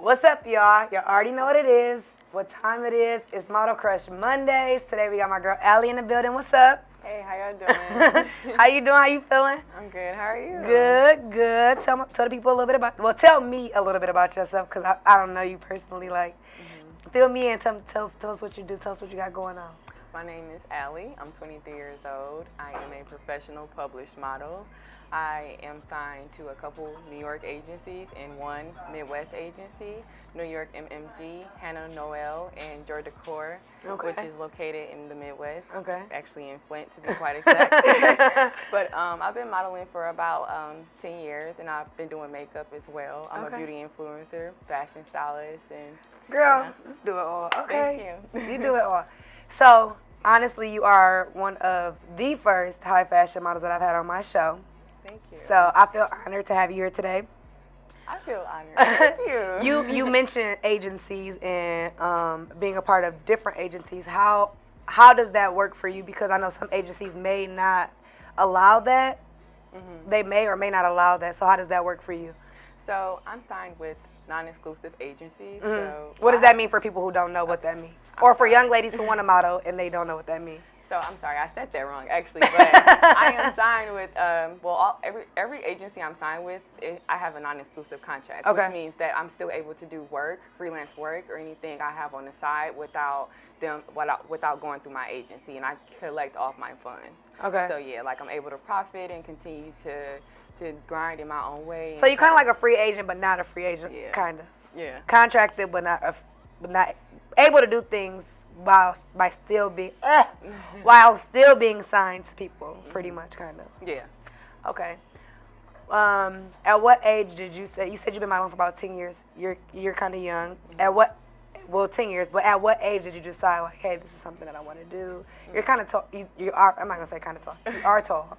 What's up, y'all? Y'all already know what it is, what time it is. It's Model Crush Mondays. Today we got my girl Aly in the building. What's up? Hey, how y'all doing? How you doing? How you feeling? I'm good. How are you? Good, good. Tell the people a little bit about. Well, tell me a little bit about yourself, cause I don't know you personally. Like, fill me in. Tell us what you do. Tell us what you got going on. My name is Aly. I'm 23 years old. I am a professional published model. I am signed to a couple New York agencies and one Midwest agency, New York MMG, Hannah Noel, and Joy Decor, which is located in the Midwest. Okay. Actually in Flint, to be quite exact. But I've been modeling for about 10 years, and I've been doing makeup as well. I'm a beauty influencer, fashion stylist, and girl, you do it all. Okay. Thank you. You do it all. So, honestly, you are one of the first high fashion models that I've had on my show. Thank you. So, I feel honored to have you here today. I feel honored. Thank you. You mentioned agencies and being a part of different agencies. How does that work for you? Because I know some agencies may not allow that. They may or may not allow that. So, how does that work for you? So, I'm signed with non-exclusive agencies. So what does that mean for people who don't know what that means? Or for young ladies who want to model and they don't know what that means? So I'm sorry, I said that wrong actually, but I am signed with, every agency I'm signed with, I have a non-exclusive contract, which means that I'm still able to do work, freelance work, or anything I have on the side without going through my agency, and I collect off my funds. Okay. So yeah, like I'm able to profit and continue to grind in my own way. So you're kind of like a free agent, but not a free agent, kind of. Yeah. Contracted, but not able to do things while still being signed to people, pretty much, kind of. Yeah. Okay. At what age did you say? You said you've been modeling for about 10 years. You're kind of young. At what? Well, 10 years. But at what age did you decide, like, hey, this is something that I want to do? You're kind of tall. You are. I'm not gonna say kind of tall. You are tall.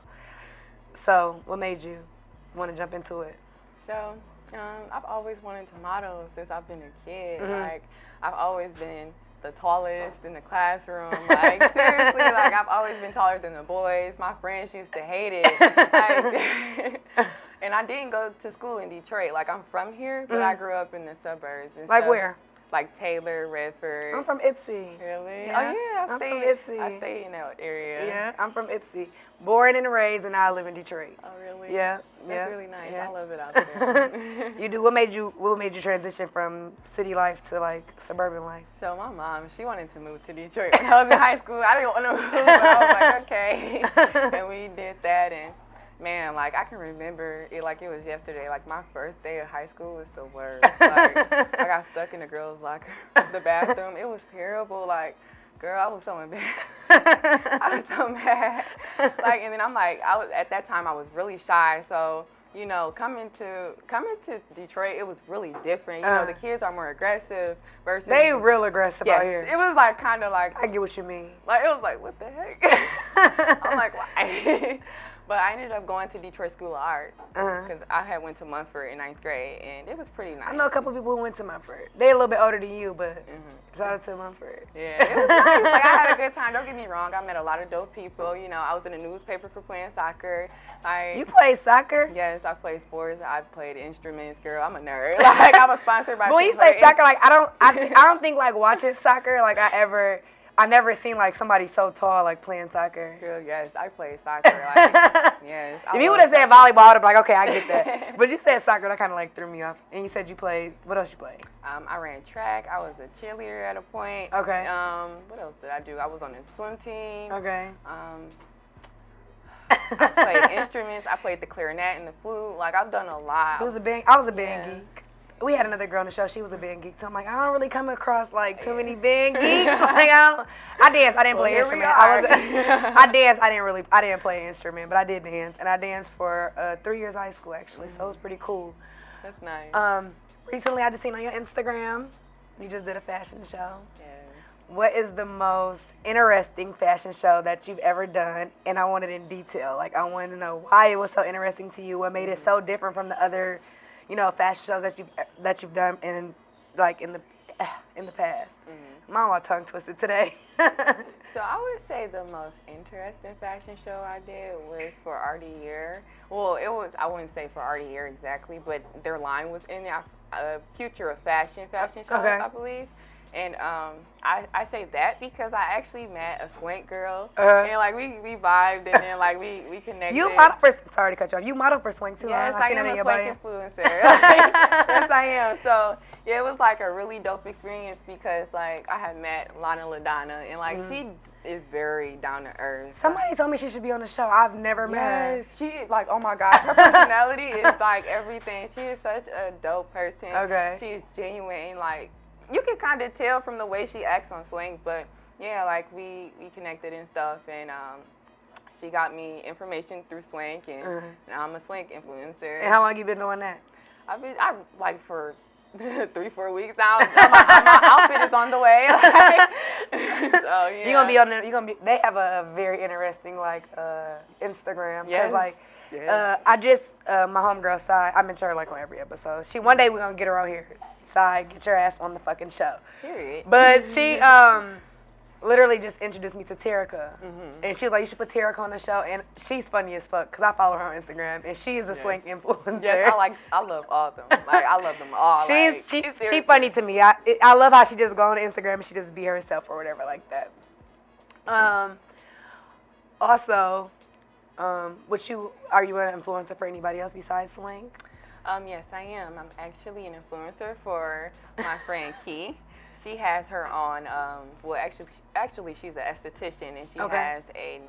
So, what made you want to jump into it? So, I've always wanted to model since I've been a kid. Like, I've always been the tallest in the classroom. Like, seriously, like, I've always been taller than the boys. My friends used to hate it. Like, and I didn't go to school in Detroit. Like, I'm from here, but I grew up in the suburbs. And like where? Like Taylor, Redford. I'm from Ypsi. Really? Yeah. Oh, yeah. I'm from Ypsi. I stay in that area. Yeah, I'm from Ypsi. Born and raised, and now I live in Detroit. Oh, really? Yeah. That's really nice. Yeah. I love it out there. You do. What made you transition from city life to, like, suburban life? So my mom, she wanted to move to Detroit when I was in high school. I didn't want to move, but I was like, okay. And we did that, and man, like, I can remember it like it was yesterday. Like, my first day of high school was the worst. Like, I got stuck in the girls' locker, the bathroom. It was terrible. Like, girl, I was so embarrassed. I was so mad. Like, and then I'm like, at that time I was really shy. So, you know, coming to Detroit, it was really different. You know, the kids are more aggressive versus they real aggressive out here. It was like kind of like, I get what you mean. Like, it was like, what the heck? I'm like, why? But I ended up going to Detroit School of Arts because I had went to Munford in 9th grade, and it was pretty nice. I know a couple people who went to Munford. They're a little bit older than you, but shout out to Munford. Yeah, it was nice. Like, I had a good time. Don't get me wrong. I met a lot of dope people. You know, I was in the newspaper for playing soccer. You played soccer? Yes, I played sports. I played instruments. Girl, I'm a nerd. Like, I was sponsored by. But when you say soccer, like, I don't think, like, watching soccer, like, I never seen, like, somebody so tall, like, playing soccer. Girl, yes, I played soccer. Like, yes. If you would have said volleyball, I'd be like, okay, I get that. But you said soccer, that kind of, like, threw me off. And you said you played, what else you played? I ran track. I was a cheerleader at a point. Okay. What else did I do? I was on the swim team. Okay. I played instruments. I played the clarinet and the flute. Like, I've done a lot. I was a band geek. We had another girl on the show. She was a band geek. So I'm like, I don't really come across, like, too many band geeks. Like, I danced. I didn't play an instrument. I danced. I didn't play an instrument, but I did dance. And I danced for 3 years of high school, actually. So it was pretty cool. That's nice. Recently, I just seen on your Instagram, you just did a fashion show. Yeah. What is the most interesting fashion show that you've ever done? And I want it in detail. Like, I want to know why it was so interesting to you. What made it so different from the other, you know, fashion shows that you've done in the past. Mom, my tongue twisted today. So I would say the most interesting fashion show I did was for Allure. Well, it was, I wouldn't say for Allure exactly, but their line was in the Future of Fashion show, Okay. I believe. And I say that because I actually met a swank girl, Uh-huh. and like we vibed, and then like we connected. You model for, sorry to cut you off, you model for Swank too, Yes, huh? I seen am that in a your swank bio. influencer. Yes, I am. So yeah, it was like a really dope experience because like I had met Lana LaDonna, and like she is very down to earth. Somebody told me she should be on the show. I've never met her. Yes, she is like, oh my gosh, her personality is like everything. She is such a dope person. Okay. She is genuine. Like, you can kind of tell from the way she acts on Swank, but yeah, like we connected and stuff, and she got me information through Swank, and now I'm a Swank influencer. And how long you been doing that? I like for 3-4 weeks now. My outfit is on the way. So yeah. You gonna be on there? You gonna be? They have a very interesting like Instagram. Yes. Like, Yes. I just my homegirl Sai. I mention her like on every episode. She one day we're gonna get her on here. Sai, get your ass on the fucking show. Period. But she literally just introduced me to Terica, and she was like, "You should put Terica on the show." And she's funny as fuck because I follow her on Instagram, and she is a Swank influencer. Yes, I love all of them. Like I love them all. She's funny to me. I love how she just go on Instagram and she just be herself or whatever like that. Also, are you an influencer for anybody else besides Swank? Yes, I am. I'm actually an influencer for my friend Key. She has her on. Well, actually, she's an esthetician, and she has a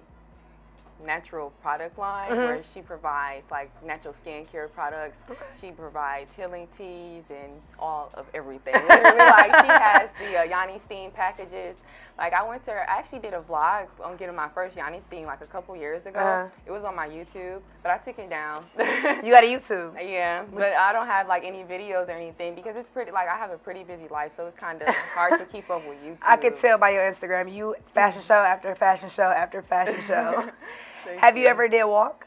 natural product line where she provides like natural skincare products. She provides healing teas and all of everything. Literally, like she has the Yanni Steam packages. Like I actually did a vlog on getting my first Yanni Steam like a couple years ago. It was on my YouTube, but I took it down. You got a YouTube? Yeah, but I don't have like any videos or anything because it's pretty, like I have a pretty busy life, so it's kind of hard to keep up with YouTube. I can tell by your Instagram, you fashion show after fashion show after fashion show. Have you ever did walk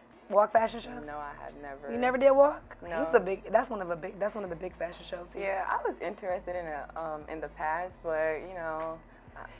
fashion show? No, I have never. You never did walk? No. That's one of the big fashion shows here. Yeah, I was interested in it in the past, but you know.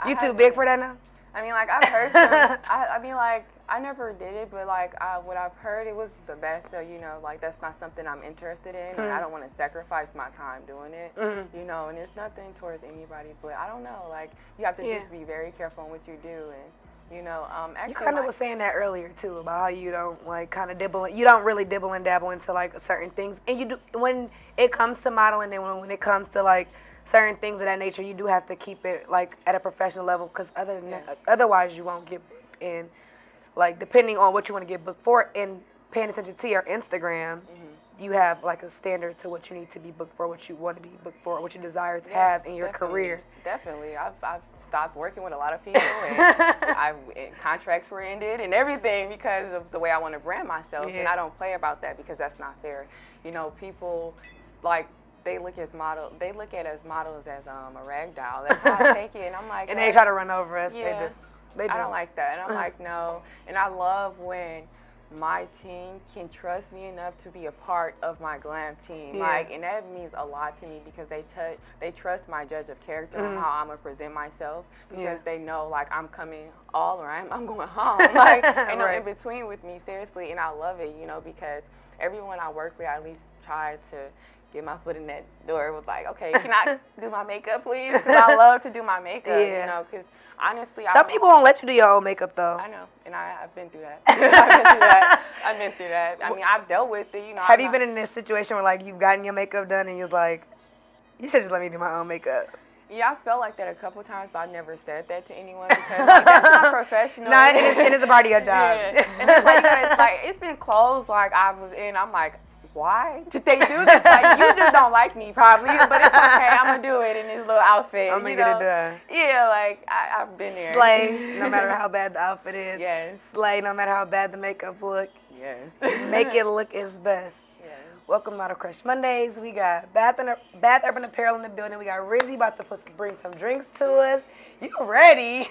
You too big for that now? I mean, like I've heard some. I mean, like I never did it, but like what I've heard, it was the best. So you know, like that's not something I'm interested in, and I don't want to sacrifice my time doing it. You know, and it's nothing towards anybody, but I don't know. Like you have to just be very careful on what you do, and you know, actually, you kind of was saying that earlier too about how you don't like kind of dibble. You don't really dibble and dabble into like certain things, and you do when it comes to modeling, and when it comes to like certain things of that nature, you do have to keep it like at a professional level, because otherwise you won't get booked. And like depending on what you want to get booked for, and paying attention to your Instagram, you have like a standard to what you need to be booked for, what you want to be booked for, what you desire to have in your career. Definitely, I've stopped working with a lot of people, and contracts were ended and everything because of the way I want to brand myself, and I don't play about that because that's not fair. You know, people like. They look at us models as a rag doll. That's how I take it, and I'm like. And they try to run over us. Yeah, they do. I don't like that, and I'm like no. And I love when my team can trust me enough to be a part of my glam team. Like, and that means a lot to me because they trust my judge of character on how I'm gonna present myself because they know like I'm coming all or I'm going home. Like, ain't no in between with me, seriously. And I love it, you know, because everyone I work with, I at least try to get my foot in that door with like, okay, can I do my makeup, please? Because I love to do my makeup, you know, because honestly, some people won't let you do your own makeup though. I know, and I've been through that. I've been through that. I mean, I've dealt with it, you know. Have you been in this situation where like you've gotten your makeup done and you're like, you should just let me do my own makeup? Yeah, I felt like that a couple times, but I never said that to anyone because like, that's not professional. No, and it's a part of your job. Yeah. And that's why you gotta, like, it's been clothes like I was in. I'm like, why did they do this? Like, you just don't like me probably, but it's okay. I'm gonna do it in this little outfit. I'm gonna get it done. Yeah, like I've been there. Slay, no matter how bad the outfit is. Yes. Slay, no matter how bad the makeup look. Yes. Make it look its best. Yes. Welcome to Model Crush Mondays. We got Bath Urban Apparel in the building. We got Rizzy about to bring some drinks to us. You ready?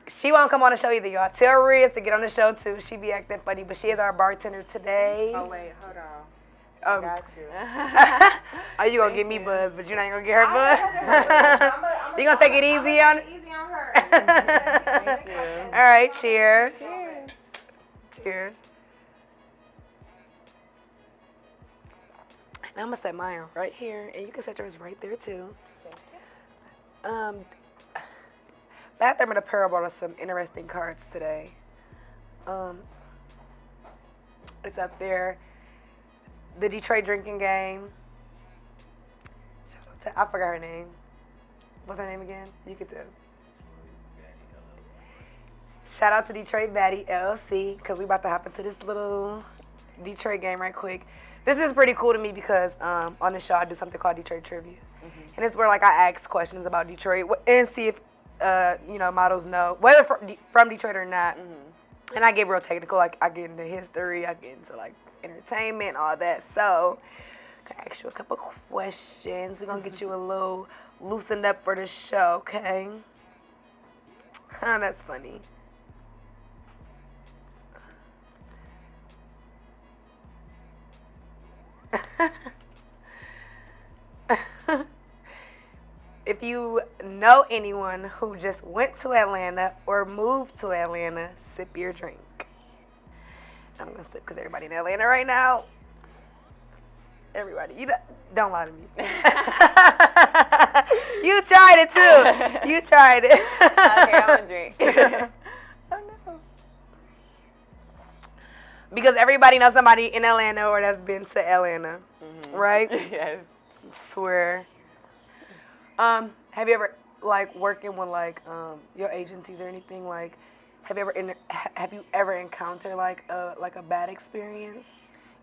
She won't come on the show either, y'all. Tell Riz to get on the show too. She be acting funny, but she is our bartender today. Oh wait, hold on. Got you. Are you gonna give me buzz, but you're not gonna get her buzz? You gonna take it easy on her? Easy on her. Thank you. All right, cheers. Cheers. Cheers. Now I'm gonna set mine right here, and you can set yours right there too. Bathroom and Apparel brought us some interesting cards today. It's up there. The Detroit drinking game. Shout out to, I forgot her name. What's her name again? You could tell. Shout out to Detroit B+A+T+H LLC, because we about to hop into this little Detroit game right quick. This is pretty cool to me because on the show I do something called Detroit Trivia. And it's where like I ask questions about Detroit and see if models know whether from Detroit or not. And I get real technical, like I get into history, I get into like entertainment, all that. So I can ask you a couple questions. We're gonna get you a little loosened up for the show, okay? That's funny. If you know anyone who just went to Atlanta or moved to Atlanta, sip your drink. I'm going to sip because everybody in Atlanta right now. Everybody, don't lie to me. You tried it too. You tried it. Okay, I'm going to drink. Oh, no. Because everybody knows somebody in Atlanta or that's been to Atlanta, right? Yes. I swear. Have you ever like working with like your agencies or anything? Like, have you ever encountered like a bad experience?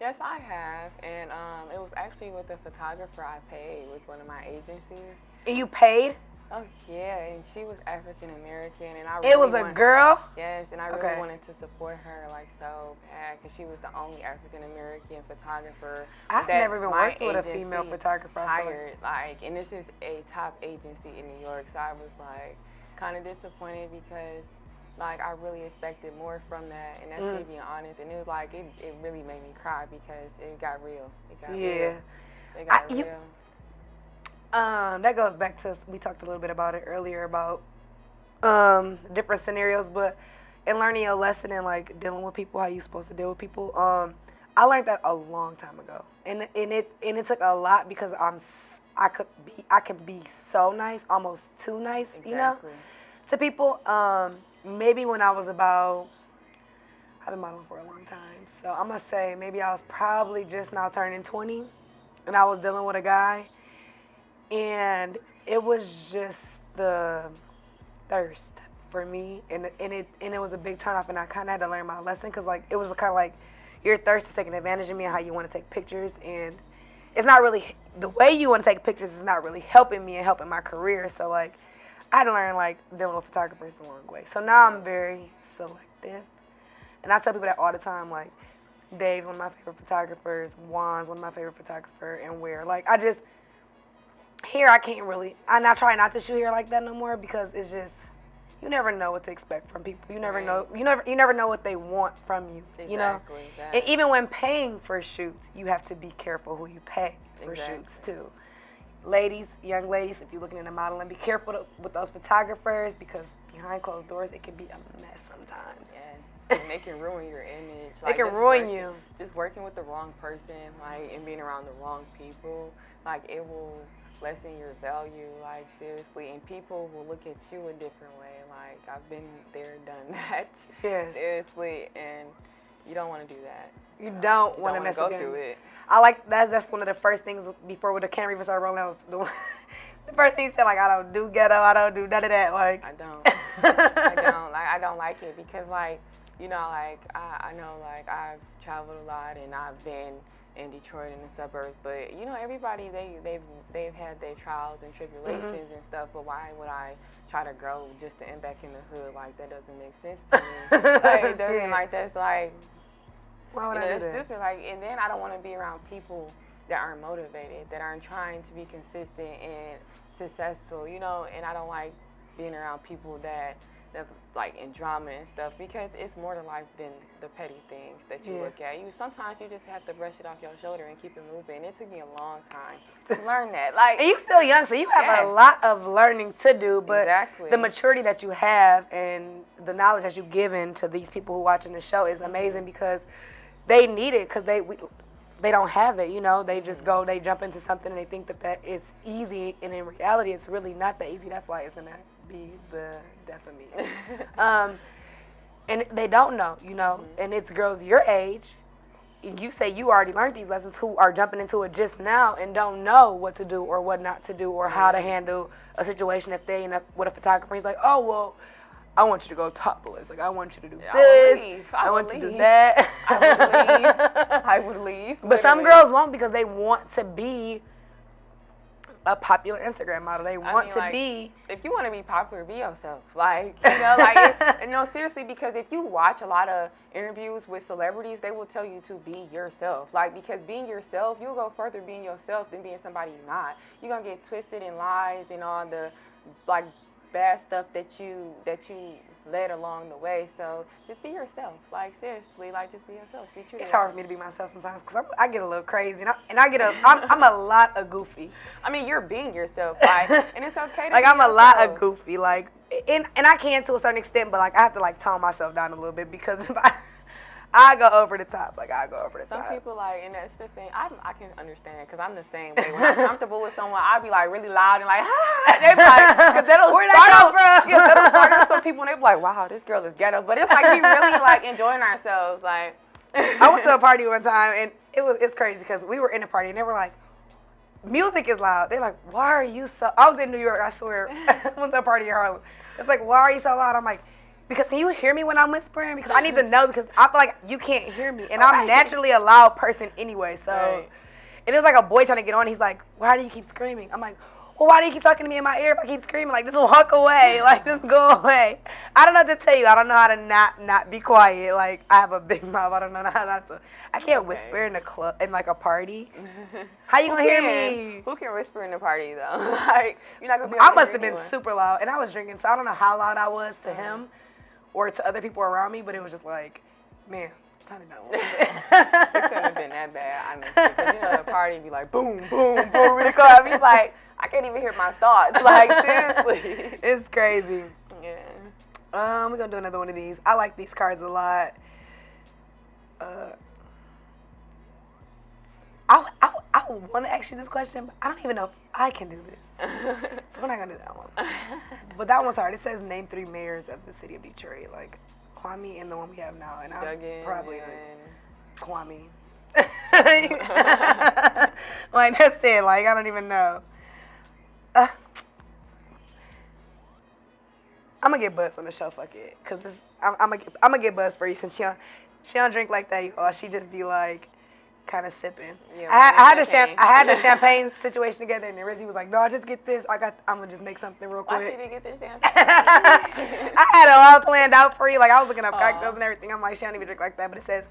Yes, I have, and it was actually with a photographer I paid with one of my agencies. And you paid? Oh yeah, and she was African American, and I. It was a girl? Yes, and I really wanted to support her like so bad because she was the only African American photographer. I've never even worked with a female photographer. Hired, like, and this is a top agency in New York, so I was like kind of disappointed because like I really expected more from that, and that's me being honest. And it was like it really made me cry because it got real. It got real. It got real. That goes back to, we talked a little bit about it earlier about different scenarios, but in learning your lesson and like dealing with people, how you supposed to deal with people. I learned that a long time ago, and it took a lot because I can be so nice, almost too nice, exactly. You know, to people. Maybe when I was about, I've been modeling for a long time, so I'm gonna say maybe I was probably just now turning 20, and I was dealing with a guy. And it was just the thirst for me, and it was a big turnoff, and I kind of had to learn my lesson because like it was kind of like your thirst is taking advantage of me and how you want to take pictures, and it's not really the way you want to take pictures is not really helping me and helping my career. So like I had to learn like dealing with photographers the long way. So now I'm very selective, and I tell people that all the time. Like Dave's one of my favorite photographers, Juan's one of my favorite photographers, and here I can't really, and I try not to shoot here like that no more because it's just, you never know what to expect from people. You never know, you never know what they want from you. Exactly, you know, and even when paying for shoots, you have to be careful who you pay for shoots too. Ladies, young ladies, if you're looking into modeling, be careful with those photographers because behind closed doors it can be a mess sometimes. Yes, and they can ruin your image. They can ruin you. Just working with the wrong person, like, and being around the wrong people, like it will lessen your value, like seriously, and people will look at you a different way. Like I've been there, done that. Yes. Seriously, and you don't want to do that. You don't want to go through it. I like that's one of the first things before the camera even started rolling out. The first thing he said, like, I don't do ghetto, I don't do none of that. Like I don't. I don't like it because like you know like I know like I've traveled a lot and I've been in Detroit and the suburbs, but you know everybody they've had their trials and tribulations and stuff. But why would I try to grow just to end back in the hood? Like that doesn't make sense to me. Like it doesn't. Like that's like why would I do that? Stupid. Like, and then I don't want to be around people that aren't motivated, that aren't trying to be consistent and successful. You know, and I don't like being around people that of like in drama and stuff, because it's more to life than the petty things that you look at. Sometimes you just have to brush it off your shoulder and keep it moving. It took me a long time to learn that. Like, and you're still young, so you have a lot of learning to do. But exactly. the maturity that you have and the knowledge that you've given to these people who are watching the show is amazing, because they need it, because they don't have it, you know. They just go, they jump into something and they think that is easy, and in reality it's really not that easy. That's why it's gonna be the death of me. And they don't know, you know. And it's girls your age, you say you already learned these lessons, who are jumping into it just now and don't know what to do or what not to do or how to handle a situation. If they end up with a photographer, he's like, oh, well, I want you to go topless. Like, I want you to do this. I want you to do that. I would leave. But some girls won't, because they want to be a popular Instagram model. They want to be. If you want to be popular, be yourself. Like, you know, like, no, seriously, because if you watch a lot of interviews with celebrities, they will tell you to be yourself. Like, because being yourself, you'll go further being yourself than being somebody you're not. You're going to get twisted in lies and all the, like, bad stuff that you led along the way. So just be yourself. Like, seriously, like, just be yourself. Be true. It's hard for me to be myself sometimes, because I get a little crazy, and I'm a lot of goofy. I mean, you're being yourself, like, and it's okay to like, be I'm yourself. a lot of goofy, like, and I can to a certain extent, but like, I have to like tone myself down a little bit, because if I go over the top. Like, I go over the top. Some people, like, and that's the thing. I can understand, because I'm the same way. When I'm comfortable with someone, I'll be, like, really loud and, like, ah. They be like, because that'll start up some people, and they be like, wow, this girl is ghetto. But it's like, we really, like, enjoying ourselves. Like, I went to a party one time, and it's crazy, because we were in a party, and they were like, music is loud. They're like, why are you so... I was in New York, I swear. I went to a party in Harlem. It's like, why are you so loud? I'm like, because can you hear me when I'm whispering? Because I need to know, because I feel like you can't hear me. And I'm naturally a loud person anyway. So, and it was like a boy trying to get on. He's like, why do you keep screaming? I'm like, well, why do you keep talking to me in my ear if I keep screaming? Like, just walk away. Like, just go away. I don't know what to tell you. I don't know how to not be quiet. Like, I have a big mouth. I don't know how not to. I can't whisper in a club, in like a party. How you gonna hear me? Who can whisper in the party though? Like, you're not gonna be able to I must hear have been anyone. super loud, and I was drinking, so I don't know how loud I was to him or to other people around me, but it was just like, man, turn it down a little bit. It couldn't have been that bad, honestly. Because, you know, the party be like, boom, boom, boom, in the club. He's like, I can't even hear my thoughts. Like, seriously. It's crazy. Yeah. We're going to do another one of these. I like these cards a lot. I want to ask you this question, but I don't even know if I can do this. So we're not going to do that one. But that one's hard. It says name 3 mayors of the city of Detroit. Like, Kwame and the one we have now. And I'm probably Kwame. Like, that's it. Like, I don't even know. I'm going to get buzzed on the show. Fuck it. Because I'm gonna get buzzed for you, since she don't drink like that. Or she just be like, kind of sipping. Yeah, I had the champagne situation together, and then Rizzy was like, "No, just get this. I'm gonna just make something real quick." Why she didn't get this champagne? I had it all planned out for you. Like, I was looking up cocktails and everything. I'm like, she don't even drink like that. But it says,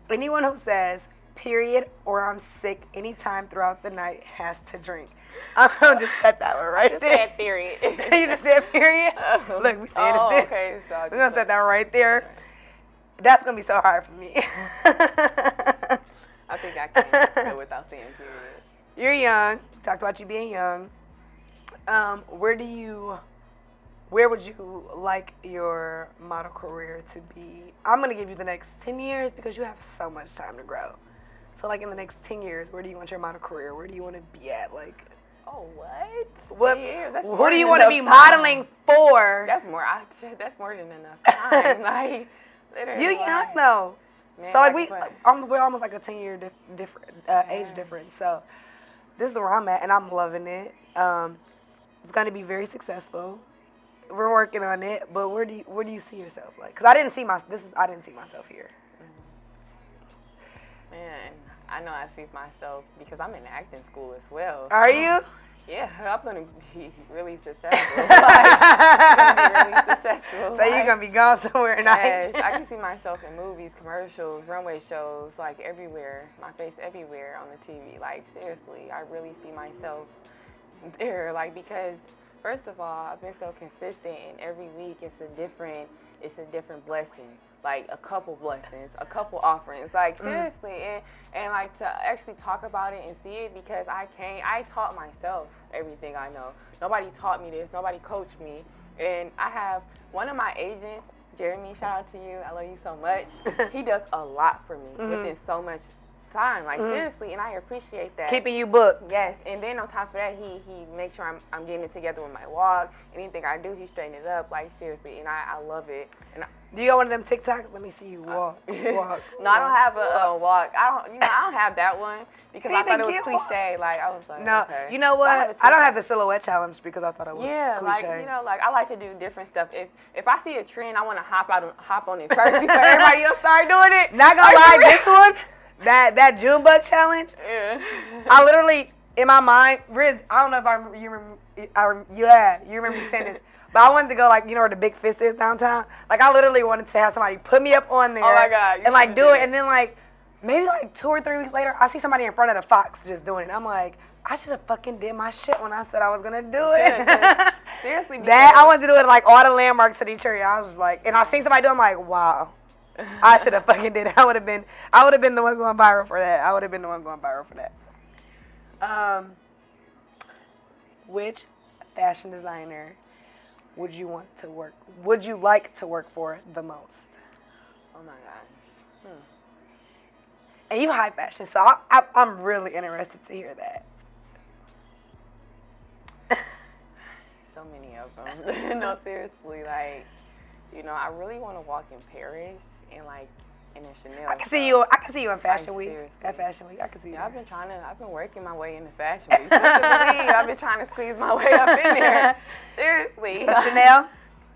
anyone who says period or I'm sick anytime throughout the night has to drink. I'm gonna just set that one right there. Said period. You just said period. Look, we said it. Okay. So we're gonna set that right there. That's gonna be so hard for me. I think I can go without saying period. You're young. Talked about you being young. Where would you like your model career to be? I'm going to give you the next 10 years, because you have so much time to grow. So, like, in the next 10 years, where do you want your model career? Where do you want to be at? Like, oh, what? Who do you want to be modeling for? That's more than enough time. Like, literally. You young, though. Man, so, like, we're almost like a 10-year age difference. So, this is where I'm at, and I'm loving it. It's going to be very successful. We're working on it, but where do you see yourself? Like, because I didn't see myself here. Man, I know I see myself because I'm in acting school as well. Are you? Yeah, I'm gonna be really successful. So you're gonna be going somewhere nice. Yes, I can see myself in movies, commercials, runway shows, like everywhere. My face everywhere on the TV. Like, seriously, I really see myself there. Like, because First of all, I've been so consistent, and every week it's a different blessing. Like a couple blessings, a couple offerings. Like seriously, and like to actually talk about it and see it, because I taught myself everything I know. Nobody taught me this. Nobody coached me. And I have one of my agents, Jeremy. Shout out to you. I love you so much. He does a lot for me within so much time, like seriously, and I appreciate that. Keeping you booked. Yes, and then on top of that, he makes sure I'm getting it together with my walk. Anything I do, he straighten it up, like seriously, and I love it. And do you got one of them TikToks? Let me see you walk. Walk. No, I don't have a walk. I don't have that one because I thought it was cliche. Like I was like, no, okay. You know what? I don't have the silhouette challenge because I thought it was cliche. Like like I like to do different stuff. If I see a trend, I want to hop on it first before everybody else start doing it. Not gonna lie, this one. That Junebug challenge. Yeah. I literally, in my mind, Riz, I don't know if you remember me saying this, but I wanted to go like, you know where the Big Fist is downtown? Like I literally wanted to have somebody put me up on there. Oh my God. And like do it, and then like maybe like 2 or 3 weeks later, I see somebody in front of the Fox just doing it. I'm like, I should have fucking did my shit when I said I was gonna do it. Seriously. That I wanted to do it like all the landmarks of Detroit. I was like, and I seen somebody do it, I'm like, wow. I should have fucking did it. I would have been the one going viral for that. Which fashion designer would you like to work for the most? Oh my gosh. And you high fashion, so I'm really interested to hear that. So many of them. No, seriously, like, I really want to walk in Paris and like in a Chanel. I can see you in Fashion Week. At Fashion Week, I can see you. I've been working my way into Fashion Week. I've been trying to squeeze my way up in there. Seriously. So Chanel?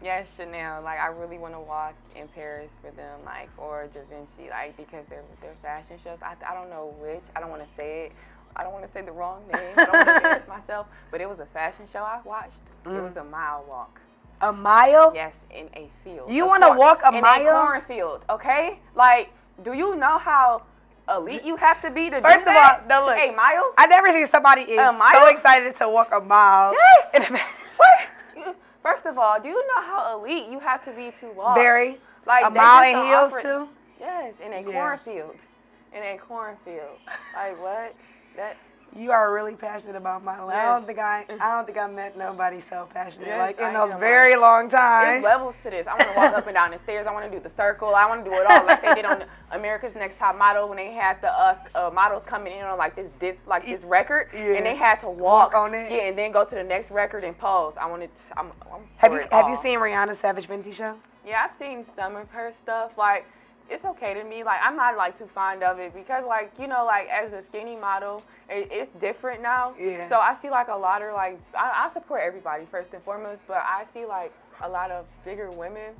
Yes, Chanel. Like I really want to walk in Paris for them, like, or Da Vinci, like, because they're fashion shows. I don't know which. I don't want to say it. I don't want to say the wrong name. I don't want to embarrass myself. But it was a fashion show I watched. It was a mile walk. A mile? Yes, in a field. You want to walk a mile? In a cornfield, okay? Like, do you know how elite you have to be to do that? First of all, no, look. A mile? I never seen somebody is so excited to walk a mile. Yes. What? First of all, do you know how elite you have to be to walk? Very. Like a mile in heels too? Yes, in a cornfield. In a cornfield. Like what? That. You are really passionate about my life. Yes. I don't think I met nobody so passionate in a very long time. There's levels to this. I want to walk up and down the stairs. I want to do the circle. I want to do it all like they did on America's Next Top Model when they had the models coming in on like this record, and they had to walk on it. Yeah, and then go to the next record and pose. Have you seen Rihanna's Savage Fenty show? Yeah, I've seen some of her stuff. Like, it's okay to me. Like, I'm not like too fond of it because, like, like as a skinny model, it's different now. Yeah. So I see like a lot of like I support everybody first and foremost, but I see like a lot of bigger women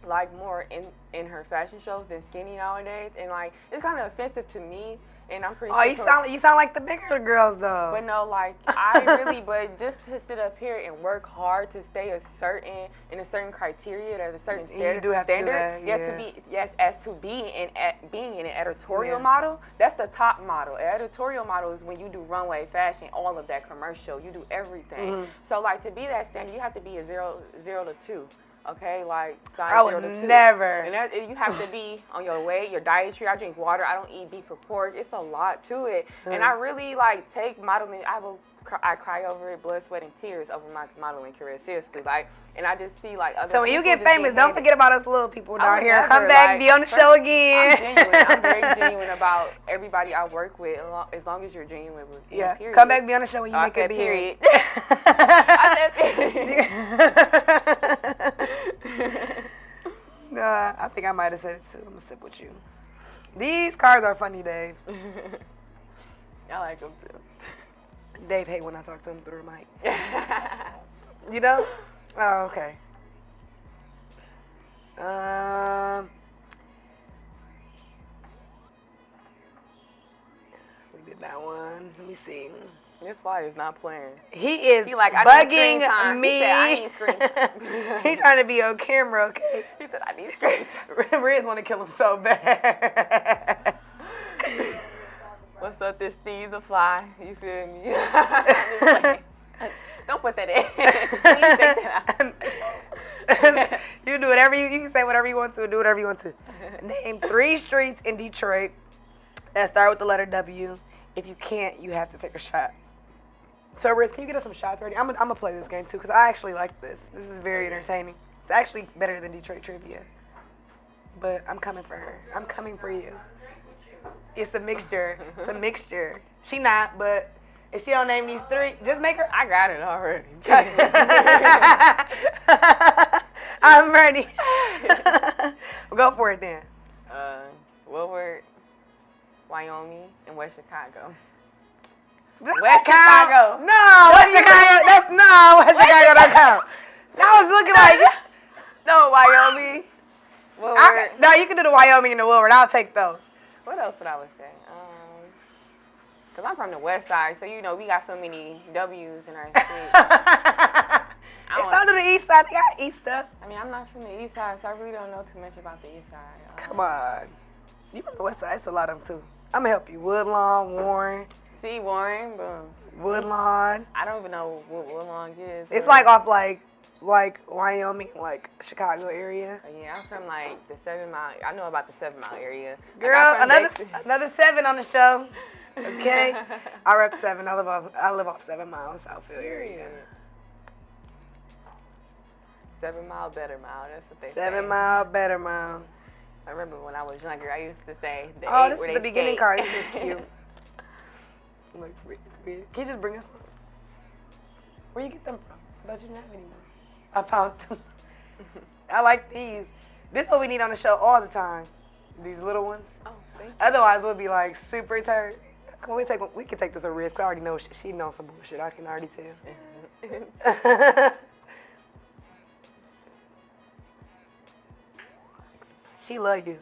like more in her fashion shows than skinny nowadays, and like it's kind of offensive to me. And I'm pretty sure. You sound like the bigger girls though. But no, like but just to sit up here and work hard to stay in a certain criteria, there's a certain standard. You do have to do that, being an editorial model, that's the top model. An editorial model is when you do runway, fashion, all of that commercial. You do everything. Mm-hmm. So like to be that standard, you have to be a 0 to 2. Okay, like size 0 to 2. Never. And you have to be on your weight, your dietary. I drink water. I don't eat beef or pork. It's a lot to it. And I really like take modeling. I cry over it, blood, sweat, and tears over my modeling career. Seriously, like, and I just see like other. So when you get famous, don't forget about us little people down here. Come back, like, be on the show again. I'm genuine. I'm very genuine about everybody I work with, as long as you're genuine with me. Yeah. Period. Come back, be on the show when you make a period. I said period. No, I think I might have said it too. I'm gonna sip with you. These cars are funny, Dave. I like them too. Dave hate when I talk to him through the mic. You know? Oh, okay. We did that one. Let me see. This fly is not playing. He is bugging me. He said, I need screen time. He's trying to be on camera, okay? He said, I need screen time. Riz want to kill him so bad. What's up, this Steve the Fly? You feel me? Don't put that in. Please take that out. You do whatever you can say whatever you want to, do whatever you want to. Name 3 streets in Detroit that start with the letter W. If you can't, you have to take a shot. So, Riz, can you get us some shots ready? I'm gonna play this game too because I actually like this. This is very entertaining. It's actually better than Detroit trivia. But I'm coming for her. I'm coming for you. It's a mixture. It's a mixture. She not, but if she don't name these 3, just make her. I got it already. I'm ready. Go for it then. Woodward, Wyoming, and West Chicago. West Chicago. No, West Chicago. That's no West Chicago. Don't count. That was looking like. No, Wyoming. Woodward. No, you can do the Wyoming and the Woodward. I'll take those. What else would I would say? Cause I'm from the West Side, so you know we got so many W's in our state. It's not to the East Side. They got East stuff. I mean, I'm not from the East Side, so I really don't know too much about the East Side. Come on. You from the West Side. It's a lot of them, too. I'm going to help you. Woodlawn, Warren. See, Warren, boom. Woodlawn. I don't even know what Woodlawn is. It's like off like Wyoming, like Chicago area. Yeah, I'm from like the 7 Mile. I know about the 7 Mile area. Girl, another 7 on the show. Okay. I rep 7. I live off 7 Mile, Southfield area. 7 Mile, better mile. That's what they say. 7 Mile, better mile. I remember when I was younger, I used to say the 8 this where is they the beginning skate. card. This is cute. Look, can you just bring us some? Where you get them from? I thought you didn't have any more. I found them. I like these. This is what we need on the show all the time. These little ones. Oh, thank you. Otherwise, we'll be like super tired. Come on, we can take this a risk. I already know she knows some bullshit. I can already tell. She love you.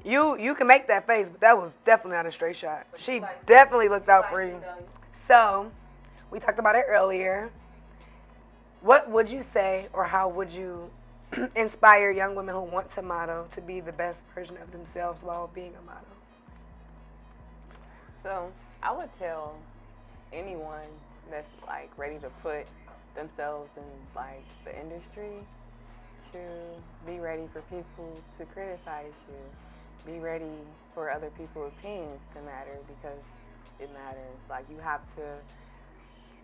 You can make that face, but that was definitely not a straight shot. She definitely looked out for you. So, we talked about it earlier. What would you say, or how would you inspire young women who want to model to be the best version of themselves while being a model? So, I would tell anyone that's like ready to put themselves in like the industry to be ready for people to criticize you. Be ready for other people's opinions to matter, because it matters. Like, you have to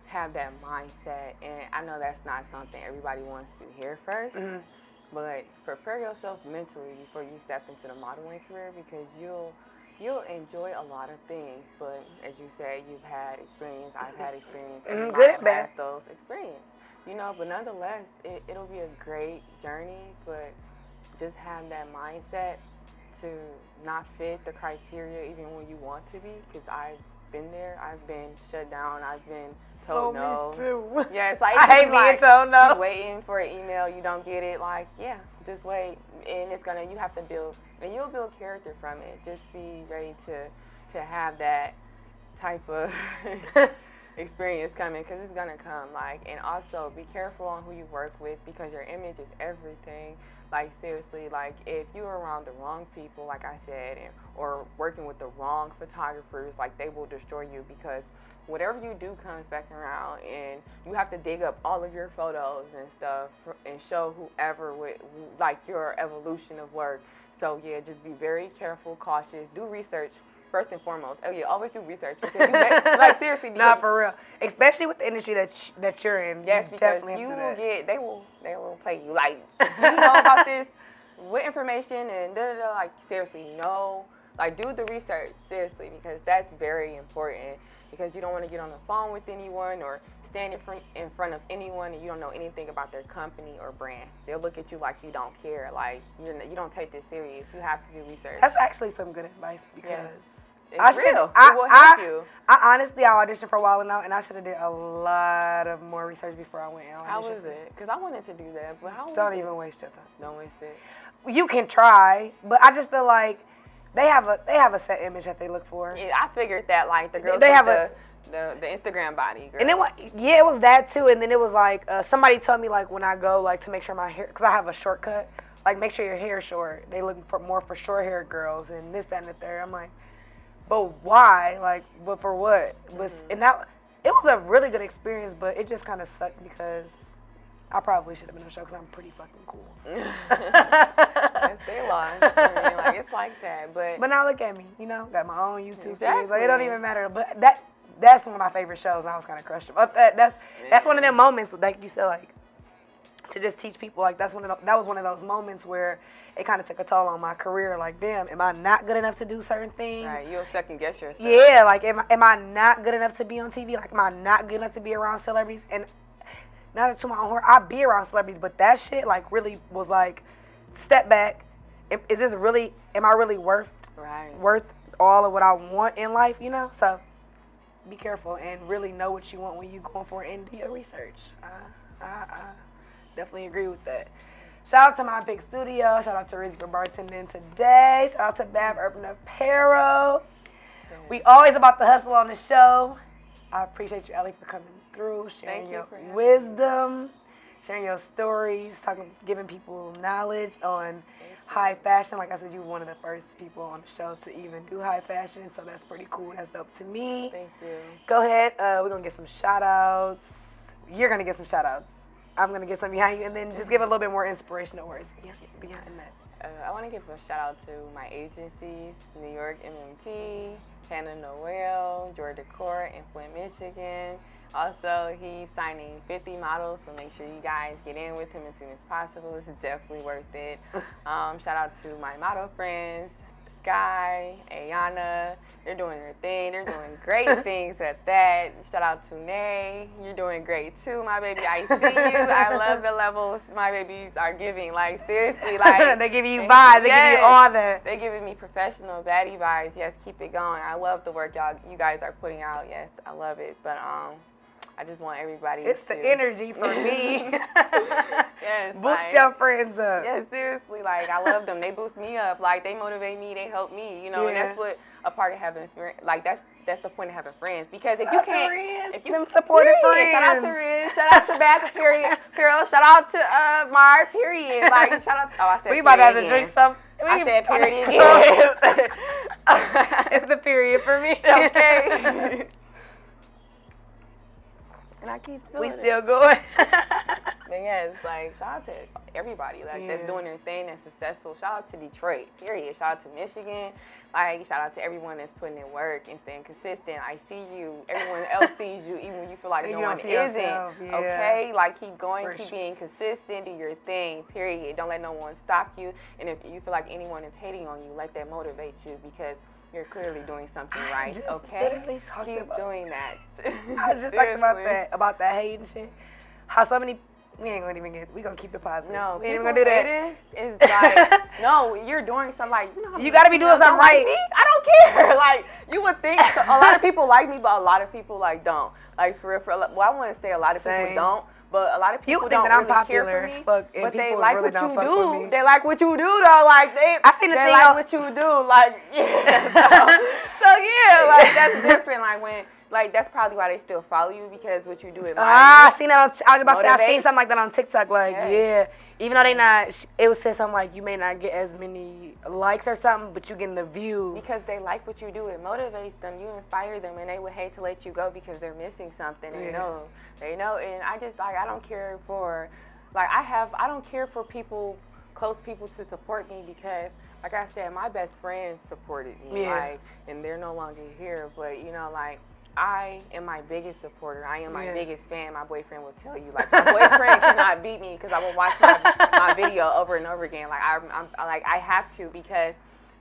have that mindset, and I know that's not something everybody wants to hear first, but prepare yourself mentally before you step into the modeling career, because you'll enjoy a lot of things. But as you said, you've had experience, I've had experience, good and bad. has those experience, you know. But nonetheless, it'll be a great journey. But just have that mindset to not fit the criteria even when you want to be, because I've been there. I've been shut down. I've been told no. Me too. Yeah, it's like, I hate being told no. You waiting for an email, you don't get it. Like, yeah, just wait, and you have to build, and you'll build character from it. Just be ready to have that type of experience coming, because it's gonna come. Like, and also be careful on who you work with, because your image is everything. Like, seriously, like, if you're around the wrong people, like I said, or working with the wrong photographers, like, they will destroy you, because whatever you do comes back around, and you have to dig up all of your photos and stuff and show whoever with, like, your evolution of work. So, yeah, just be very careful, cautious, do research. First and foremost. Oh yeah, always do research, because you like, seriously. Not for real, especially with the industry that you're in. Yes, you because definitely you have will to get, they will play you. Like, do you know about this? What information and da da da. Like, seriously, no. Like, do the research, seriously, because that's very important. Because you don't want to get on the phone with anyone or stand in front of anyone and you don't know anything about their company or brand. They'll look at you like you don't care, like you don't take this serious. You have to do research. That's actually some good advice, because it's real. It will help you. I honestly, I auditioned for a while now, and I should have did a lot of more research before I went and auditioned. How was it? Because I wanted to do that, but how was Don't it? even waste your time. Don't waste it. You can try, but I just feel like they have a set image that they look for. Yeah, I figured that, like, the girls They have the Instagram body, girl. And then it was that too, and then it was like somebody told me, like, when I go, like, to make sure my hair, because I have a shortcut, like, make sure your hair is short. They looking for more for short hair girls and this, that, and the third. I'm like, but why? Like, but for what? And that it was a really good experience, but it just kind of sucked because I probably should have been on the show because I'm pretty fucking cool. That's their loss. I mean, like, it's like that. But now look at me, you know, got my own YouTube exactly. series. Like, it don't even matter. But that's one of my favorite shows. I was kind of crushed about that. That's one of them moments, like you said, like to just teach people. Like that was one of those moments where it kind of took a toll on my career. Like, damn, am I not good enough to do certain things? Right, you'll second guess yourself. Yeah, like am I not good enough to be on TV? Like, am I not good enough to be around celebrities? And not to my own horror, I be around celebrities, but that shit like really was like, step back. Is this really? Am I really worth all of what I want in life? You know, so be careful and really know what you want when you going for it and do your research. I definitely agree with that. Shout out to My Pix Studios. Shout out to Rizzy for bartending today. Shout out to Bab Urban Apparel. We always about the hustle on the show. I appreciate you, Ellie, for coming through, sharing your wisdom, sharing your stories, giving people knowledge on high fashion. Like I said, you were one of the first people on the show to even do high fashion, so that's pretty cool. That's dope to me. Thank you. Go ahead. We're going to get some shout-outs. You're going to get some shout-outs. I'm going to get some behind you, and then just give a little bit more inspirational words behind that. I want to give a shout-out to my agencies, New York MMT, Hannah Noel, Georgia Court in Flint, Michigan. Also, he's signing 50 models, so make sure you guys get in with him as soon as possible. This is definitely worth it. Shout out to my model friends, Sky, Ayana. They're doing their thing. They're doing great things at that. Shout out to Nay. You're doing great too, my baby. I see you. I love the levels my babies are giving. Like, seriously, like they give you vibes. They give you all that. They're giving me professional baddie vibes. Yes, keep it going. I love the work you guys are putting out. Yes, I love it. But I just want everybody It's the energy for me. Yes. Boost your friends up. Yeah, seriously. Like, I love them. They boost me up. Like, they motivate me. They help me. You know, and that's what a part of having friends. Like, that's the point of having friends. Because if you can't, if you them supportive friends. Shout out to Riz. Shout out to Bath. Period. Shout out to Mar. Period. Like, shout out. Oh, I said. We about to have to drink some. I said period again. It's the period for me. Okay. And I keep feeling still going. But yeah, it's like, shout out to everybody that's doing their thing, that's successful. Shout out to Detroit, period. Shout out to Michigan. Like, shout out to everyone that's putting in work and staying consistent. I see you. Everyone else sees you, even when you feel like no one isn't. Okay? Like, keep going, keep being consistent, do your thing, period. Don't let no one stop you. And if you feel like anyone is hating on you, let that motivate you, because you're clearly doing something right, okay? Keep doing that. I just talked about that hating shit. How so many, we ain't gonna even we gonna keep it positive. No, we ain't even gonna do that. It's like, no, you're doing something like, you know, you gotta be doing something right. Like, I don't care. Like, you would think a lot of people like me, but a lot of people like don't. Like, for real, well, I want to say a lot of people don't. But a lot of people don't really care for me, but they like what you do. They like what you do, though. Like, they like what you do. Like, yeah. So yeah, like, that's different. Like, when, like, that's probably why they still follow you, because what you do admire. I seen that. I was about to say, I seen something like that on TikTok. Like, yeah. Even though they not, it was said something like, you may not get as many likes or something, but you getting the views. Because they like what you do. It motivates them. You inspire them, and they would hate to let you go because they're missing something. They know. They know. And I just, like, I don't care for, like, I don't care for people, close people to support me, because, like I said, my best friends supported me. Like, and they're no longer here. But, you know, like, I am my biggest supporter. I am my biggest fan. My boyfriend will tell you. Like, my boyfriend cannot beat me, because I will watch my video over and over again. Like, I have to, because,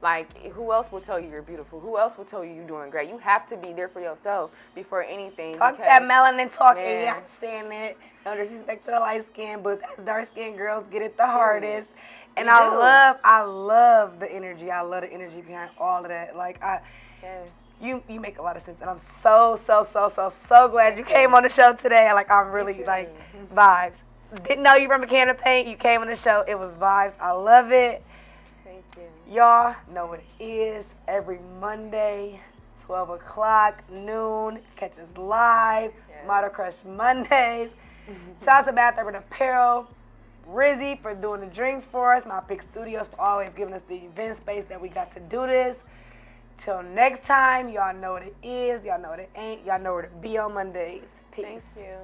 like, who else will tell you you're beautiful? Who else will tell you you're doing great? You have to be there for yourself before anything. Talk that melanin talk, and I'm saying it. No disrespect to the light skin, but dark skinned girls get it the hardest. And I love the energy. I love the energy behind all of that. Like, You make a lot of sense, and I'm so glad you came on the show today. Like, I'm really, like, vibes. Didn't know you from a can of paint. You came on the show. It was vibes. I love it. Thank you. Y'all know what it is. Every Monday, 12 o'clock, noon. Catch us live. Model Crush Mondays. Shout out to Bath Urban Apparel. Rizzy for doing the drinks for us. My Pix Studios for always giving us the event space that we got to do this. Till next time, y'all know what it is. Y'all know what it ain't. Y'all know where to be on Mondays. Peace. Thank you.